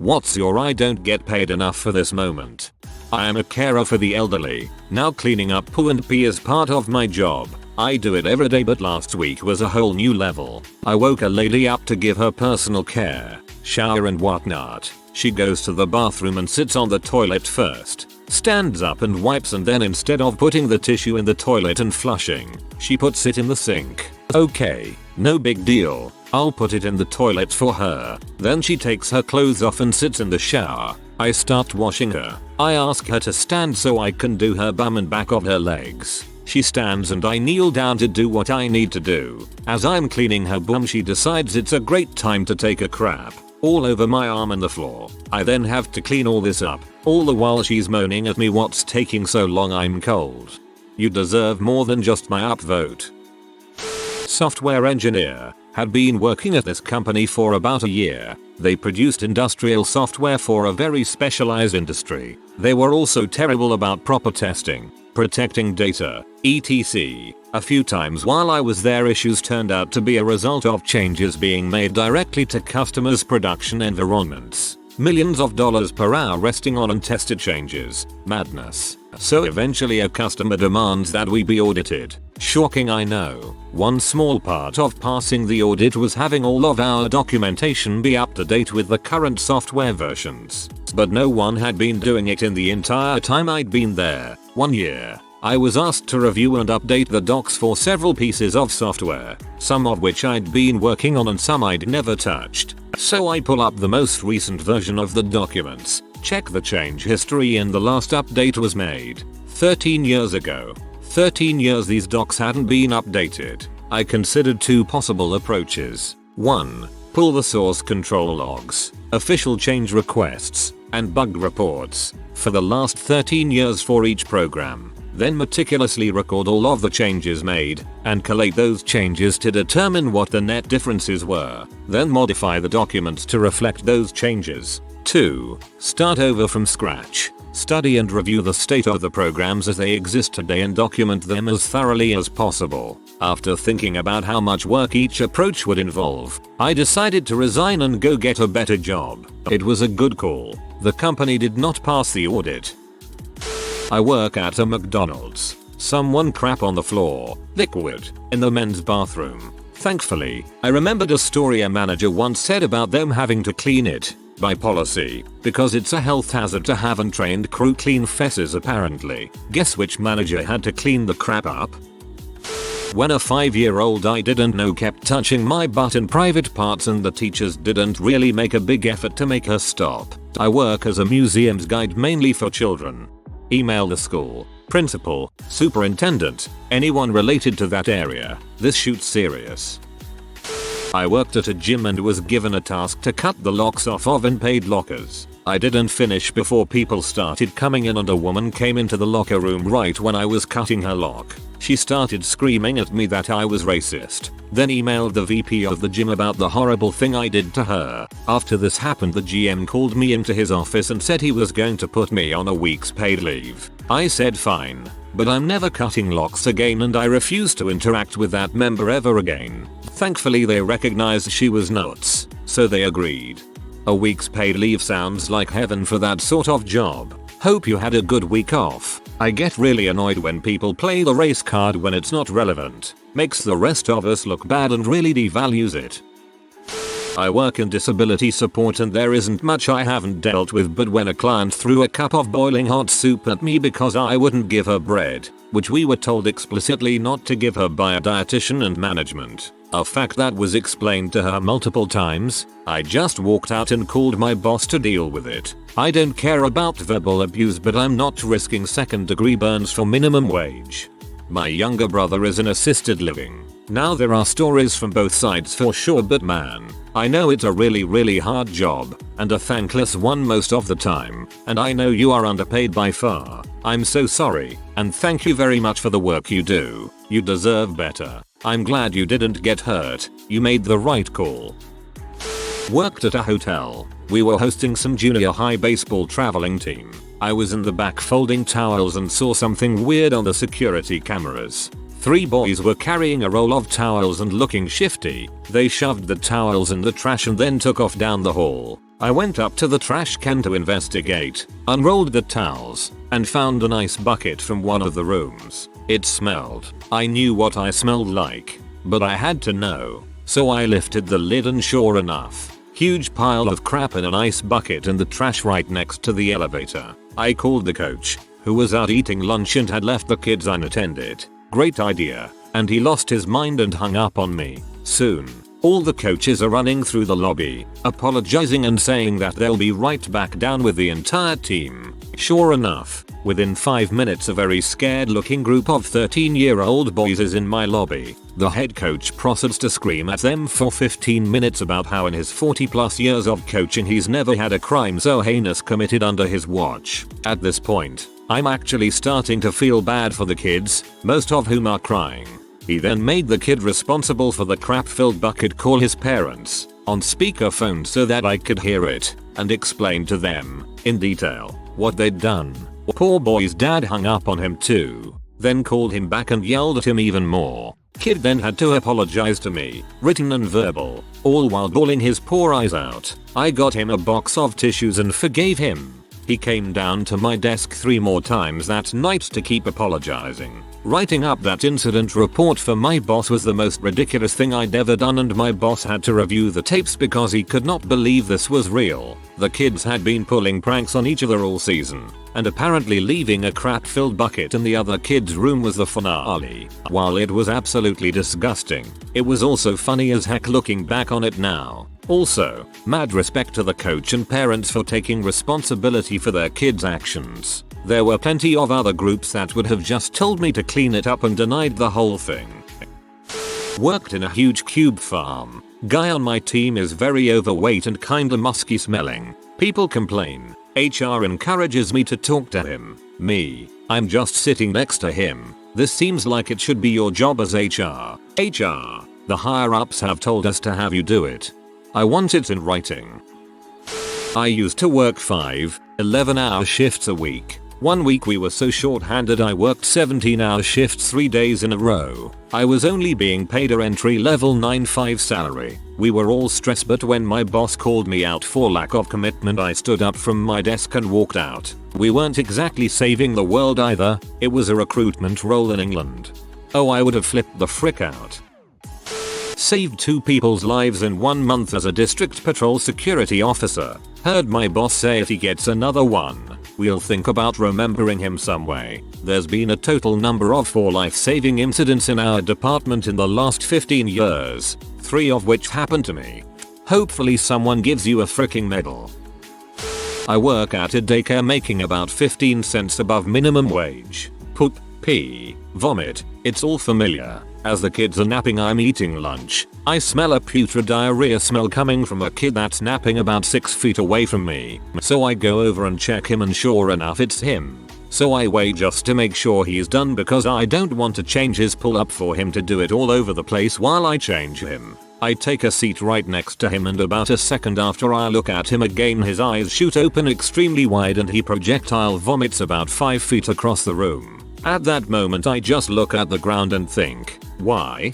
What's your I don't get paid enough for this moment? I am a carer for the elderly. Now cleaning up poo and pee is part of my job. I do it every day, but last week was a whole new level. I woke a lady up to give her personal care, shower and whatnot. She goes to the bathroom and sits on the toilet first, stands up and wipes, and then instead of putting the tissue in the toilet and flushing, she puts it in the sink. Okay, no big deal. I'll put it in the toilet for her. Then she takes her clothes off and sits in the shower. I start washing her. I ask her to stand so I can do her bum and back of her legs. She stands and I kneel down to do what I need to do. As I'm cleaning her bum, she decides it's a great time to take a crap all over my arm and the floor. I then have to clean all this up, all the while she's moaning at me, "What's taking so long? I'm cold." You deserve more than just my upvote. Software engineer. Had been working at this company for about a year. They produced industrial software for a very specialized industry. They were also terrible about proper testing, protecting data, etc. A few times while I was there, issues turned out to be a result of changes being made directly to customers' production environments. Millions of dollars per hour resting on untested changes. Madness. So eventually a customer demands that we be audited. Shocking, I know. One small part of passing the audit was having all of our documentation be up to date with the current software versions. But no one had been doing it in the entire time I'd been there. 1 year. I was asked to review and update the docs for several pieces of software, some of which I'd been working on and some I'd never touched. So I pull up the most recent version of the documents, check the change history, and the last update was made 13 years ago. 13 years these docs hadn't been updated. I considered two possible approaches. 1. Pull the source control logs, official change requests, and bug reports for the last 13 years for each program. Then meticulously record all of the changes made and collate those changes to determine what the net differences were. Then modify the documents to reflect those changes. 2. Start over from scratch. Study and review the state of the programs as they exist today and document them as thoroughly as possible. After thinking about how much work each approach would involve, I decided to resign and go get a better job. It was a good call. The company did not pass the audit. I work at a McDonald's. Someone crap on the floor, liquid, in the men's bathroom. Thankfully, I remembered a story a manager once said about them having to clean it by policy because it's a health hazard to have untrained crew clean fesses apparently. Guess which manager had to clean the crap up? When a 5-year-old I didn't know kept touching my butt in private parts and the teachers didn't really make a big effort to make her stop. I work as a museum's guide mainly for children. Email the school, principal, superintendent, anyone related to that area. This shoot's serious. I worked at a gym and was given a task to cut the locks off of unpaid lockers. I didn't finish before people started coming in and a woman came into the locker room right when I was cutting her lock. She started screaming at me that I was racist, then emailed the VP of the gym about the horrible thing I did to her. After this happened, the GM called me into his office and said he was going to put me on a week's paid leave. I said fine, but I'm never cutting locks again and I refused to interact with that member ever again. Thankfully they recognized she was nuts, so they agreed. A week's paid leave sounds like heaven for that sort of job. Hope you had a good week off. I get really annoyed when people play the race card when it's not relevant. Makes the rest of us look bad and really devalues it. I work in disability support and there isn't much I haven't dealt with, but when a client threw a cup of boiling hot soup at me because I wouldn't give her bread, which we were told explicitly not to give her by a dietitian and management, a fact that was explained to her multiple times, I just walked out and called my boss to deal with it. I don't care about verbal abuse, but I'm not risking second-degree burns for minimum wage. My younger brother is in assisted living. Now there are stories from both sides for sure, but man, I know it's a really hard job, and a thankless one most of the time, and I know you are underpaid by far. I'm so sorry, and thank you very much for the work you do. You deserve better. I'm glad you didn't get hurt. You made the right call. Worked at a hotel. We were hosting some junior high baseball traveling team. I was in the back folding towels and saw something weird on the security cameras. 3 boys were carrying a roll of towels and looking shifty. They shoved the towels in the trash and then took off down the hall. I went up to the trash can to investigate, unrolled the towels, and found an ice bucket from one of the rooms. It smelled. I knew what I smelled like, but I had to know. So I lifted the lid and sure enough, huge pile of crap in an ice bucket in the trash right next to the elevator. I called the coach, who was out eating lunch and had left the kids unattended. Great idea. And he lost his mind and hung up on me. Soon, all the coaches are running through the lobby, apologizing and saying that they'll be right back down with the entire team. Sure enough, within 5 minutes a very scared looking group of 13-year-old boys is in my lobby. The head coach proceeds to scream at them for 15 minutes about how in his 40+ years of coaching he's never had a crime so heinous committed under his watch. At this point, I'm actually starting to feel bad for the kids, most of whom are crying. He then made the kid responsible for the crap-filled bucket call his parents on speakerphone so that I could hear it, and explain to them, in detail, what they'd done. Poor boy's dad hung up on him too, then called him back and yelled at him even more. Kid then had to apologize to me, written and verbal, all while bawling his poor eyes out. I got him a box of tissues and forgave him. He came down to my desk 3 more times that night to keep apologizing. Writing up that incident report for my boss was the most ridiculous thing I'd ever done, and my boss had to review the tapes because he could not believe this was real. The kids had been pulling pranks on each other all season, and apparently leaving a crap-filled bucket in the other kid's room was the finale. While it was absolutely disgusting, it was also funny as heck looking back on it now. Also, mad respect to the coach and parents for taking responsibility for their kids' actions. There were plenty of other groups that would have just told me to clean it up and denied the whole thing. Worked in a huge cube farm. Guy on my team is very overweight and kinda musky smelling. People complain. HR encourages me to talk to him. Me, I'm just sitting next to him. This seems like it should be your job as HR. HR, the higher ups have told us to have you do it. I want it in writing. I used to work 5, 11-hour shifts a week. One week we were so short-handed I worked 17-hour shifts 3 days in a row. I was only being paid a entry-level 9-5 salary. We were all stressed, but when my boss called me out for lack of commitment I stood up from my desk and walked out. We weren't exactly saving the world either, it was a recruitment role in England. Oh, I would have flipped the frick out. Saved 2 people's lives in 1 month as a district patrol security officer. Heard my boss say if he gets another one, we'll think about remembering him some way. There's been a total number of 4 life-saving incidents in our department in the last 15 years, 3 of which happened to me. Hopefully someone gives you a freaking medal. I work at a daycare making about 15 cents above minimum wage. Poop, pee, vomit, it's all familiar. As the kids are napping I'm eating lunch. I smell a putrid diarrhea smell coming from a kid that's napping about 6 feet away from me. So I go over and check him and sure enough it's him. So I wait just to make sure he's done because I don't want to change his pull up for him to do it all over the place while I change him. I take a seat right next to him and about a second after I look at him again his eyes shoot open extremely wide and he projectile vomits about 5 feet across the room. At that moment I just look at the ground and think, why?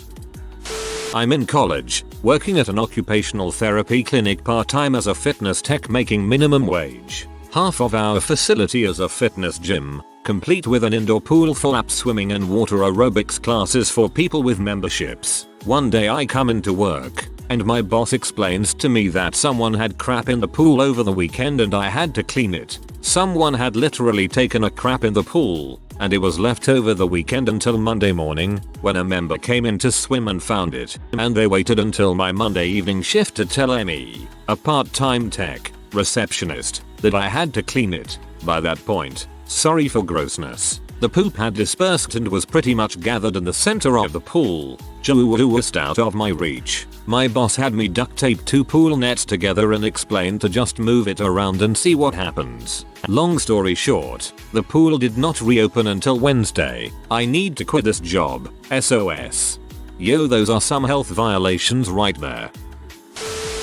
I'm in college, working at an occupational therapy clinic part-time as a fitness tech making minimum wage. Half of our facility is a fitness gym, complete with an indoor pool for lap swimming and water aerobics classes for people with memberships. One day I come into work, and my boss explains to me that someone had crap in the pool over the weekend and I had to clean it. Someone had literally taken a crap in the pool, and it was left over the weekend until Monday morning, when a member came in to swim and found it, and they waited until my Monday evening shift to tell me, a part-time tech receptionist, that I had to clean it. By that point, sorry for grossness, the poop had dispersed and was pretty much gathered in the center of the pool, just out of my reach. My boss had me duct tape 2 pool nets together and explained to just move it around and see what happens. Long story short, the pool did not reopen until Wednesday. I need to quit this job, SOS. Yo, those are some health violations right there.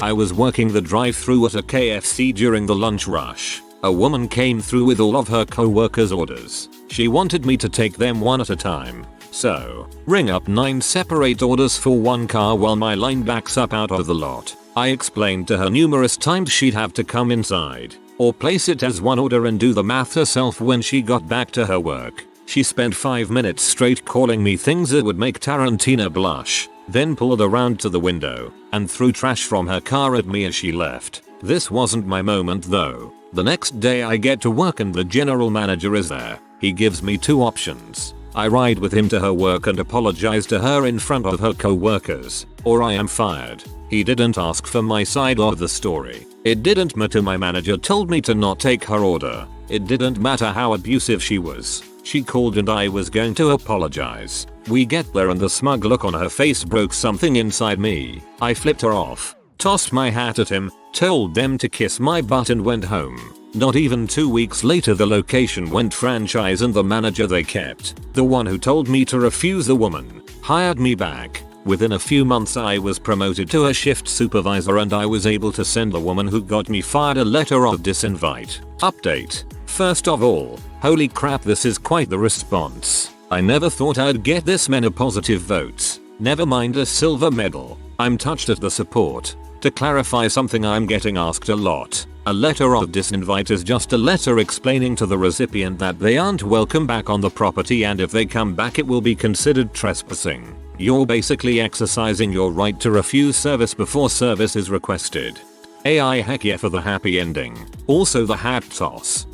I was working the drive-thru at a KFC during the lunch rush. A woman came through with all of her co-workers' orders. She wanted me to take them one at a time. So, ring up 9 separate orders for one car while my line backs up out of the lot. I explained to her numerous times she'd have to come inside or place it as one order and do the math herself when she got back to her work. She spent 5 minutes straight calling me things that would make Tarantino blush, then pulled around to the window and threw trash from her car at me as she left. This wasn't my moment though. The next day I get to work and the general manager is there. He gives me 2 options. I ride with him to her work and apologize to her in front of her co-workers, or I am fired. He didn't ask for my side of the story. It didn't matter, my manager told me to not take her order. It didn't matter how abusive she was. She called and I was going to apologize. We get there and the smug look on her face broke something inside me. I flipped her off, tossed my hat at him, told them to kiss my butt and went home. Not even 2 weeks later the location went franchise and the manager they kept, the one who told me to refuse the woman, hired me back. Within a few months I was promoted to a shift supervisor and I was able to send the woman who got me fired a letter of disinvite. Update. First of all, holy crap, this is quite the response. I never thought I'd get this many positive votes. Never mind a silver medal. I'm touched at the support. To clarify something I'm getting asked a lot, a letter of disinvite is just a letter explaining to the recipient that they aren't welcome back on the property and if they come back it will be considered trespassing. You're basically exercising your right to refuse service before service is requested. AI heck yeah for the happy ending. Also the hat toss.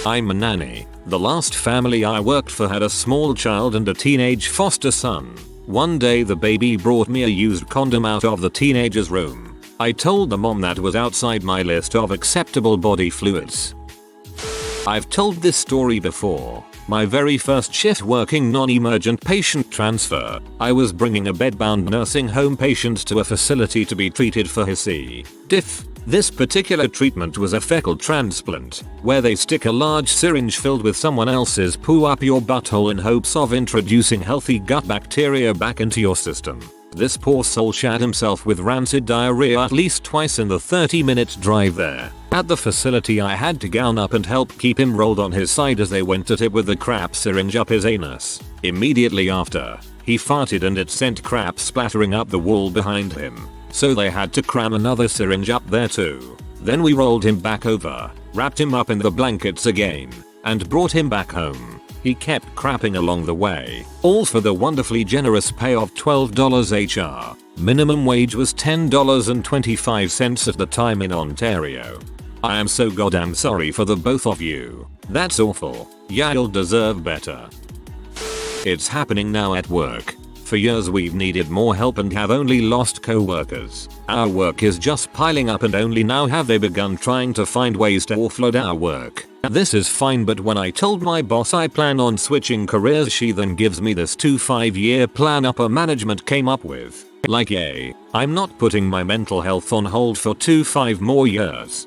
I'm a nanny. The last family I worked for had a small child and a teenage foster son. One day the baby brought me a used condom out of the teenager's room. I told the mom that was outside my list of acceptable body fluids. I've told this story before. My very first shift working non-emergent patient transfer, I was bringing a bedbound nursing home patient to a facility to be treated for his C. diff. This particular treatment was a fecal transplant, where they stick a large syringe filled with someone else's poo up your butthole in hopes of introducing healthy gut bacteria back into your system. This poor soul shat himself with rancid diarrhea at least twice in the 30-minute drive there. At the facility I had to gown up and help keep him rolled on his side as they went at it with the crap syringe up his anus. Immediately after, he farted and it sent crap splattering up the wall behind him. So they had to cram another syringe up there too. Then we rolled him back over, wrapped him up in the blankets again, and brought him back home. He kept crapping along the way, all for the wonderfully generous pay of $12 HR. Minimum wage was $10.25 at the time in Ontario. I am so goddamn sorry for the both of you. That's awful. Y'all deserve better. It's happening now at work. For years we've needed more help and have only lost co-workers. Our work is just piling up and only now have they begun trying to find ways to offload our work. This is fine, but when I told my boss I plan on switching careers, she then gives me this 5-year plan upper management came up with. Like yay, I'm not putting my mental health on hold for 5 more years.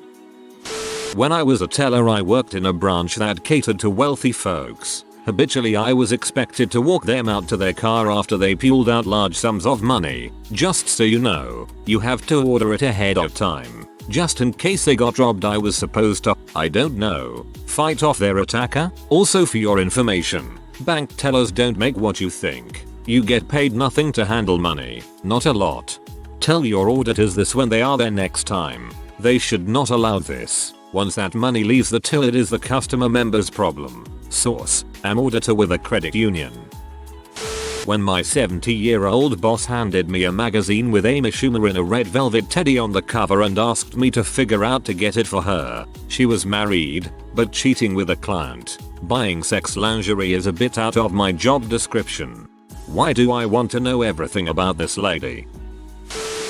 When I was a teller I worked in a branch that catered to wealthy folks. Habitually I was expected to walk them out to their car after they pulled out large sums of money. Just so you know, you have to order it ahead of time. Just in case they got robbed I was supposed to, I don't know, fight off their attacker? Also for your information, bank tellers don't make what you think. You get paid nothing to handle money, not a lot. Tell your auditors this when they are there next time. They should not allow this. Once that money leaves the till it is the customer member's problem. Source: am auditor with a credit union. When my 70-year-old boss handed me a magazine with Amy Schumer in a red velvet teddy on the cover and asked me to figure out to get it for her. She was married, but cheating with a client. Buying sex lingerie is a bit out of my job description. Why do I want to know everything about this lady?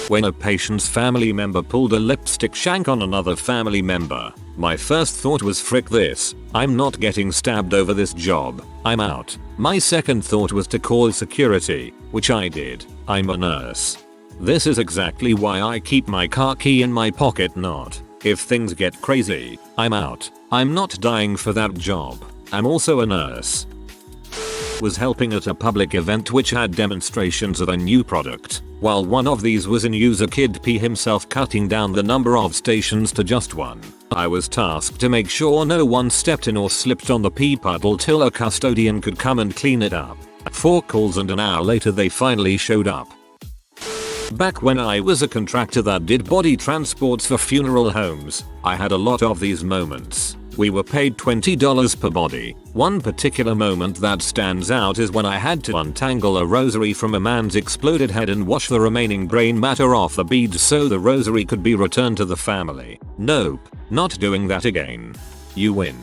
When a patient's family member pulled a lipstick shank on another family member, my first thought was frick this, I'm not getting stabbed over this job, I'm out. My second thought was to call security, which I did. I'm a nurse. This is exactly why I keep my car key in my pocket. Not, if things get crazy, I'm out. I'm not dying for that job. I'm also a nurse. Was helping at a public event which had demonstrations of a new product. While one of these was in use, a kid P himself cutting down the number of stations to just one. I was tasked to make sure no one stepped in or slipped on the pee puddle till a custodian could come and clean it up. 4 calls and an hour later they finally showed up. Back when I was a contractor that did body transports for funeral homes, I had a lot of these moments. We were paid $20 per body. One particular moment that stands out is when I had to untangle a rosary from a man's exploded head and wash the remaining brain matter off the beads so the rosary could be returned to the family. Nope, not doing that again. You win.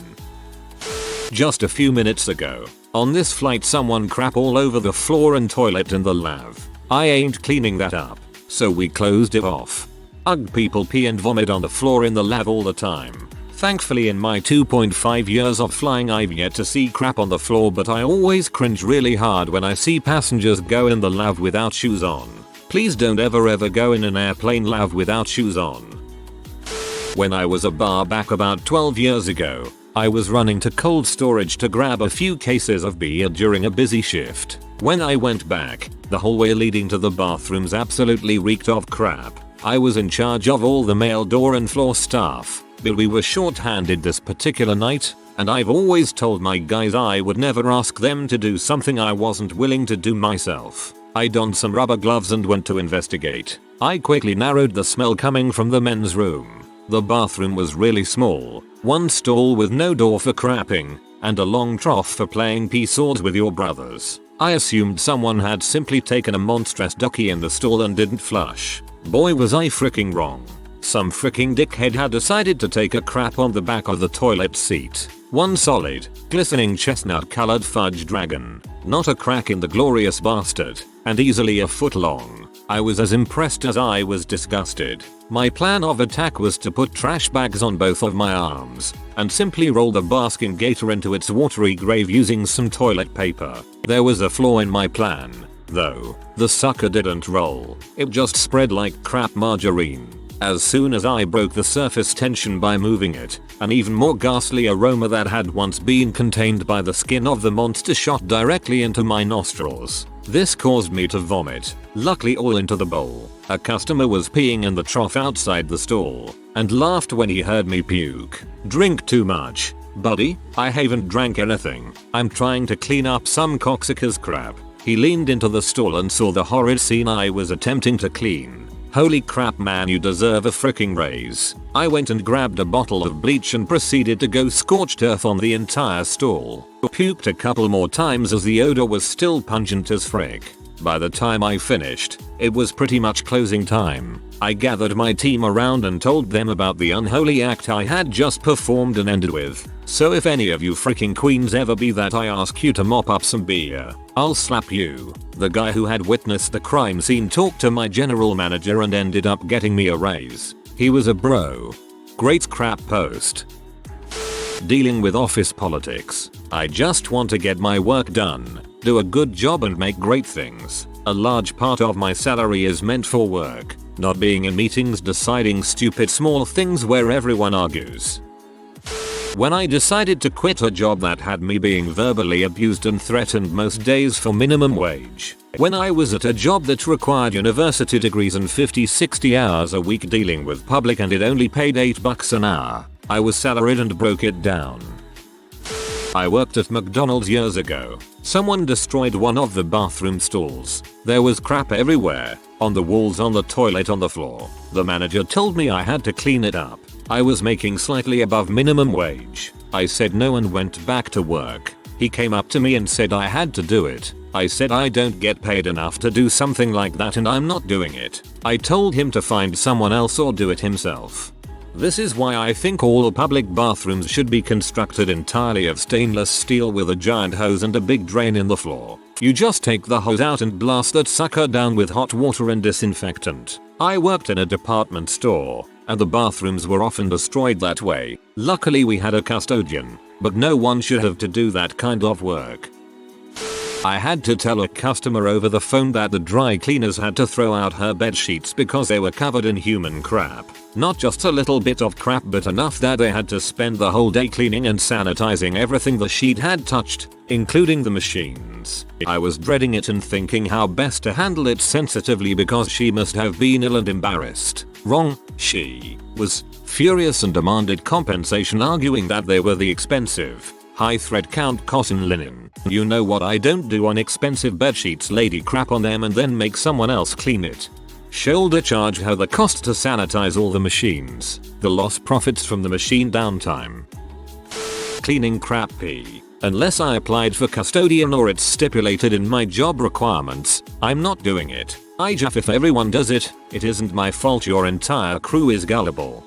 Just a few minutes ago, on this flight someone crap all over the floor and toilet in the lav. I ain't cleaning that up, so we closed it off. Ugh, people pee and vomit on the floor in the lav all the time. Thankfully in my 2.5 years of flying I've yet to see crap on the floor, but I always cringe really hard when I see passengers go in the lav without shoes on. Please don't ever go in an airplane lav without shoes on. When I was a bar back about 12 years ago, I was running to cold storage to grab a few cases of beer during a busy shift. When I went back, the hallway leading to the bathrooms absolutely reeked of crap. I was in charge of all the mail door and floor staff, but we were short-handed this particular night, and I've always told my guys I would never ask them to do something I wasn't willing to do myself. I donned some rubber gloves and went to investigate. I quickly narrowed the smell coming from the men's room. The bathroom was really small, one stall with no door for crapping, and a long trough for playing peace swords with your brothers. I assumed someone had simply taken a monstrous ducky in the stall and didn't flush. Boy was I freaking wrong. Some freaking dickhead had decided to take a crap on the back of the toilet seat. One solid, glistening chestnut colored fudge dragon. Not a crack in the glorious bastard, and easily a foot long. I was as impressed as I was disgusted. My plan of attack was to put trash bags on both of my arms, and simply roll the basking gator into its watery grave using some toilet paper. There was a flaw in my plan, though. The sucker didn't roll, it just spread like crap margarine. As soon as I broke the surface tension by moving it, an even more ghastly aroma that had once been contained by the skin of the monster shot directly into my nostrils. This caused me to vomit, luckily all into the bowl. A customer was peeing in the trough outside the stall, and laughed when he heard me puke. Drink too much. Buddy, I haven't drank anything. I'm trying to clean up some cocksucker's crap. He leaned into the stall and saw the horrid scene I was attempting to clean. Holy crap man, you deserve a freaking raise. I went and grabbed a bottle of bleach and proceeded to go scorched earth on the entire stall. Puked a couple more times as the odor was still pungent as frick. By the time I finished, it was pretty much closing time. I gathered my team around and told them about the unholy act I had just performed and ended with. So if any of you freaking queens ever be that I ask you to mop up some beer, I'll slap you. The guy who had witnessed the crime scene talked to my general manager and ended up getting me a raise. He was a bro. Great crap post. Dealing with office politics. I just want to get my work done, do a good job and make great things. A large part of my salary is meant for work, not being in meetings deciding stupid small things where everyone argues. When I decided to quit a job that had me being verbally abused and threatened most days for minimum wage. When I was at a job that required university degrees and 50-60 hours a week dealing with public and it only paid $8 an hour. I was salaried and broke it down. I worked at McDonald's years ago. Someone destroyed one of the bathroom stalls. There was crap everywhere, on the walls, on the toilet, on the floor. The manager told me I had to clean it up. I was making slightly above minimum wage. I said no and went back to work. He came up to me and said I had to do it. I said I don't get paid enough to do something like that and I'm not doing it. I told him to find someone else or do it himself. This is why I think all public bathrooms should be constructed entirely of stainless steel with a giant hose and a big drain in the floor. You just take the hose out and blast that sucker down with hot water and disinfectant. I worked in a department store, and the bathrooms were often destroyed that way. Luckily we had a custodian, but no one should have to do that kind of work. I had to tell a customer over the phone that the dry cleaners had to throw out her bed sheets because they were covered in human crap. Not just a little bit of crap, but enough that they had to spend the whole day cleaning and sanitizing everything the sheet had touched, including the machines. I was dreading it and thinking how best to handle it sensitively because she must have been ill and embarrassed. Wrong. She was furious and demanded compensation, arguing that they were the expensive, High thread count cotton linen. You know what I don't do on expensive bedsheets, lady crap on them and then make someone else clean it. Shoulder charge her the cost to sanitize all the machines. The lost profits from the machine downtime. Cleaning crap pee. Unless I applied for custodian or it's stipulated in my job requirements, I'm not doing it. I jaff if everyone does it, it isn't my fault your entire crew is gullible.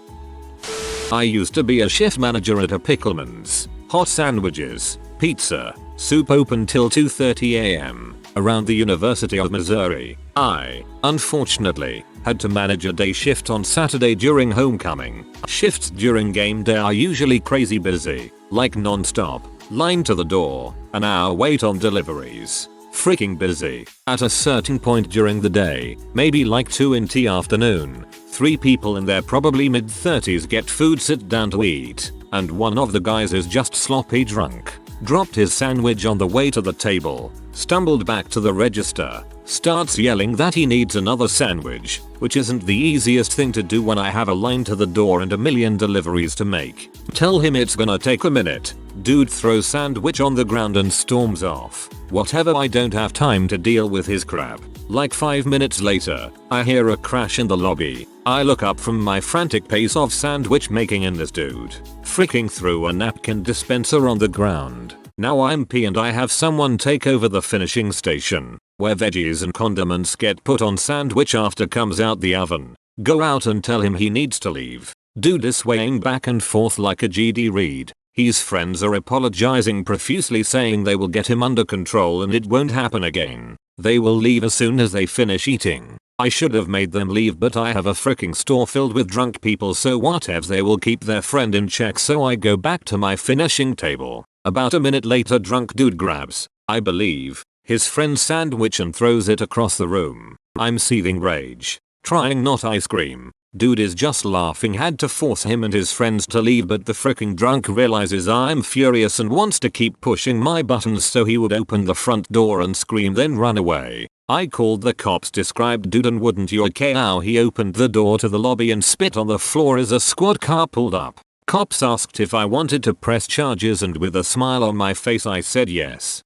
I used to be a shift manager at a Pickleman's. Hot sandwiches, pizza, soup open till 2:30 am. Around the University of Missouri. I, unfortunately, had to manage a day shift on Saturday during homecoming. Shifts during game day are usually crazy busy, like non-stop, line to the door, an hour wait on deliveries. Freaking busy. At a certain point during the day, maybe like 2 in the afternoon, 3 people in their probably mid-30s get food sit down to eat, and one of the guys is just sloppy drunk. Dropped his sandwich on the way to the table, stumbled back to the register, starts yelling that he needs another sandwich, which isn't the easiest thing to do when I have a line to the door and a million deliveries to make. Tell him it's gonna take a minute. Dude throws sandwich on the ground and storms off. Whatever, I don't have time to deal with his crap. Like 5 minutes later, I hear a crash in the lobby. I look up from my frantic pace of sandwich making and this dude freaking threw a napkin dispenser on the ground. Now I'm P and I have someone take over the finishing station, where veggies and condiments get put on sandwich after comes out the oven. Go out and tell him he needs to leave. Dude is swaying back and forth like a GD Reed. His friends are apologizing profusely, saying they will get him under control and it won't happen again. They will leave as soon as they finish eating. I should have made them leave, but I have a freaking store filled with drunk people, so whatevs, they will keep their friend in check, so I go back to my finishing table. About a minute later, drunk dude grabs, I believe, his friend's sandwich and throws it across the room. I'm seething rage, trying not ice cream. Dude is just laughing, had to force him and his friends to leave, but the freaking drunk realizes I'm furious and wants to keep pushing my buttons, so he would open the front door and scream then run away. I called the cops, described dude, and wouldn't you okay how he opened the door to the lobby and spit on the floor as a squad car pulled up. Cops asked if I wanted to press charges and with a smile on my face I said yes.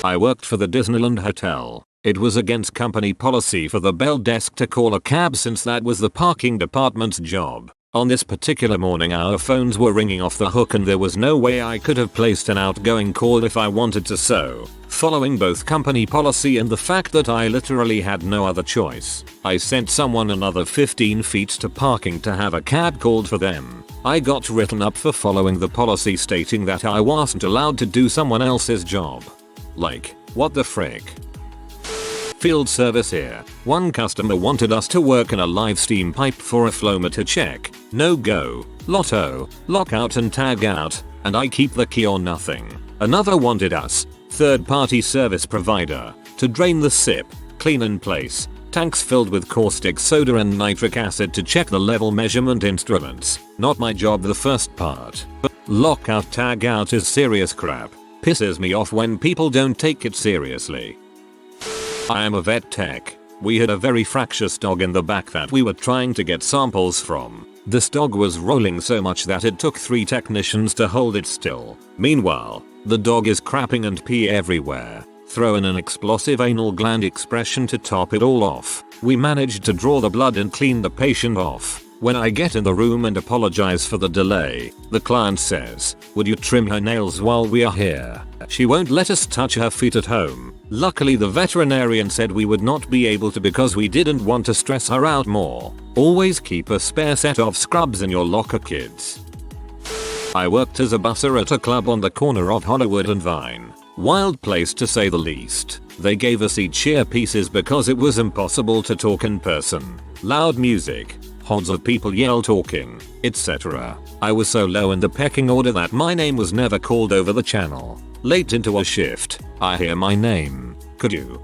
I worked for the Disneyland Hotel. It was against company policy for the bell desk to call a cab since that was the parking department's job. On this particular morning our phones were ringing off the hook and there was no way I could have placed an outgoing call if I wanted to, so, following both company policy and the fact that I literally had no other choice, I sent someone another 15 feet to parking to have a cab called for them. I got written up for following the policy stating that I wasn't allowed to do someone else's job. Like, what the frick? Field service here. One customer wanted us to work in a live steam pipe for a flowmeter check. No go. Lotto, lockout and tag out, and I keep the key or nothing. Another wanted us, third party service provider, to drain the SIP, clean in place, tanks filled with caustic soda and nitric acid to check the level measurement instruments. Not my job the first part. But lockout tag out is serious crap. Pisses me off when people don't take it seriously. I am a vet tech. We had a very fractious dog in the back that we were trying to get samples from. This dog was rolling so much that it took 3 technicians to hold it still. Meanwhile, the dog is crapping and pee everywhere. Throw in an explosive anal gland expression to top it all off. We managed to draw the blood and clean the patient off. When I get in the room and apologize for the delay, the client says, "Would you trim her nails while we are here?" She won't let us touch her feet at home. Luckily the veterinarian said we would not be able to because we didn't want to stress her out more. Always keep a spare set of scrubs in your locker, kids. I worked as a busser at a club on the corner of Hollywood and Vine. Wild place to say the least. They gave us each earpieces because it was impossible to talk in person. Loud music, hordes of people yell talking, etc. I was so low in the pecking order that my name was never called over the channel. Late into a shift, I hear my name. Could you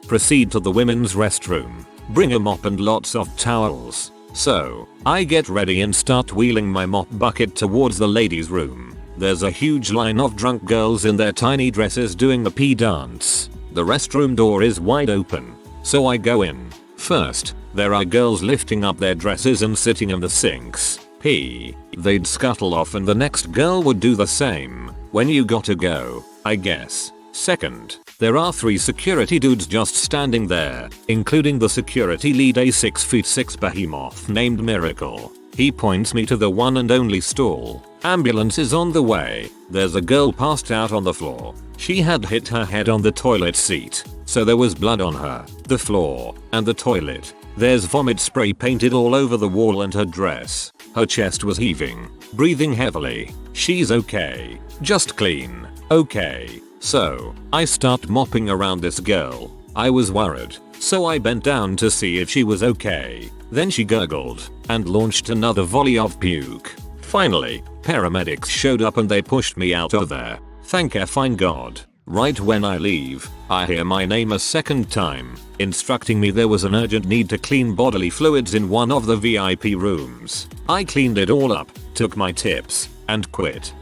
proceed to the women's restroom? Bring a mop and lots of towels. So, I get ready and start wheeling my mop bucket towards the ladies' room. There's a huge line of drunk girls in their tiny dresses doing the pee dance. The restroom door is wide open, so I go in. First, there are girls lifting up their dresses and sitting in the sinks. They'd scuttle off and the next girl would do the same. When you gotta go, I guess. Second, there are 3 security dudes just standing there, including the security lead, a 6'6" behemoth named Miracle. He points me to the one and only stall. Ambulance is on the way. There's a girl passed out on the floor. She had hit her head on the toilet seat, so there was blood on her, the floor, and the toilet. There's vomit spray painted all over the wall and her dress. Her chest was heaving, breathing heavily. She's okay. Just clean. Okay. So, I start mopping around this girl. I was worried, so I bent down to see if she was okay. Then she gurgled and launched another volley of puke. Finally, paramedics showed up and they pushed me out of there. Thank effing God. Right when I leave, I hear my name a second time, instructing me there was an urgent need to clean bodily fluids in one of the VIP rooms. I cleaned it all up, took my tips, and quit.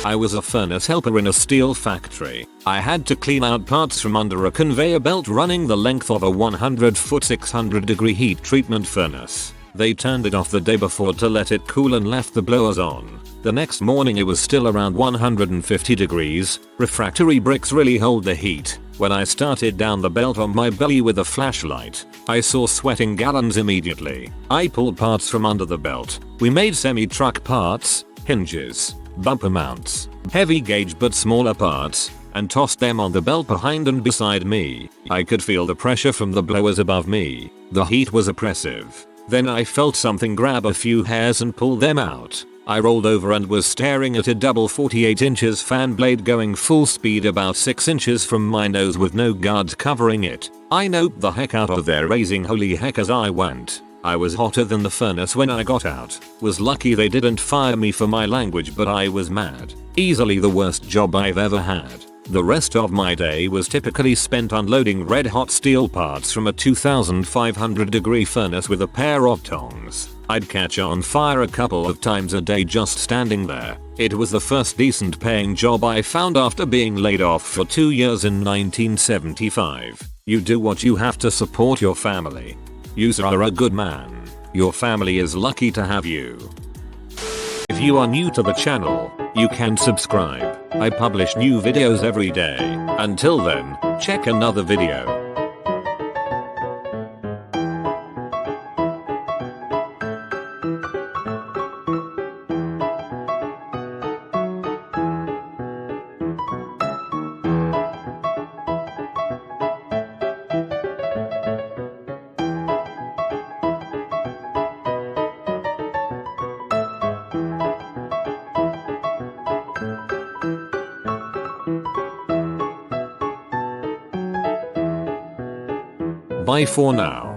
I was a furnace helper in a steel factory. I had to clean out parts from under a conveyor belt running the length of a 100-foot 600-degree heat treatment furnace. They turned it off the day before to let it cool and left the blowers on. The next morning it was still around 150 degrees. Refractory bricks really hold the heat. When I started down the belt on my belly with a flashlight, I saw sweating gallons immediately. I pulled parts from under the belt. We made semi-truck parts, hinges, bumper mounts, heavy gauge but smaller parts, and tossed them on the belt behind and beside me. I could feel the pressure from the blowers above me. The heat was oppressive. Then I felt something grab a few hairs and pull them out. I rolled over and was staring at a double 48 inches fan blade going full speed about 6 inches from my nose with no guards covering it. I noped the heck out of there, raising holy heck as I went. I was hotter than the furnace when I got out. Was lucky they didn't fire me for my language, but I was mad. Easily the worst job I've ever had. The rest of my day was typically spent unloading red hot steel parts from a 2500-degree furnace with a pair of tongs. I'd catch on fire a couple of times a day just standing there. It was the first decent paying job I found after being laid off for 2 years in 1975. You do what you have to support your family. You are a good man. Your family is lucky to have you. If you are new to the channel, you can subscribe. I publish new videos every day. Until then, check another video. Bye for now.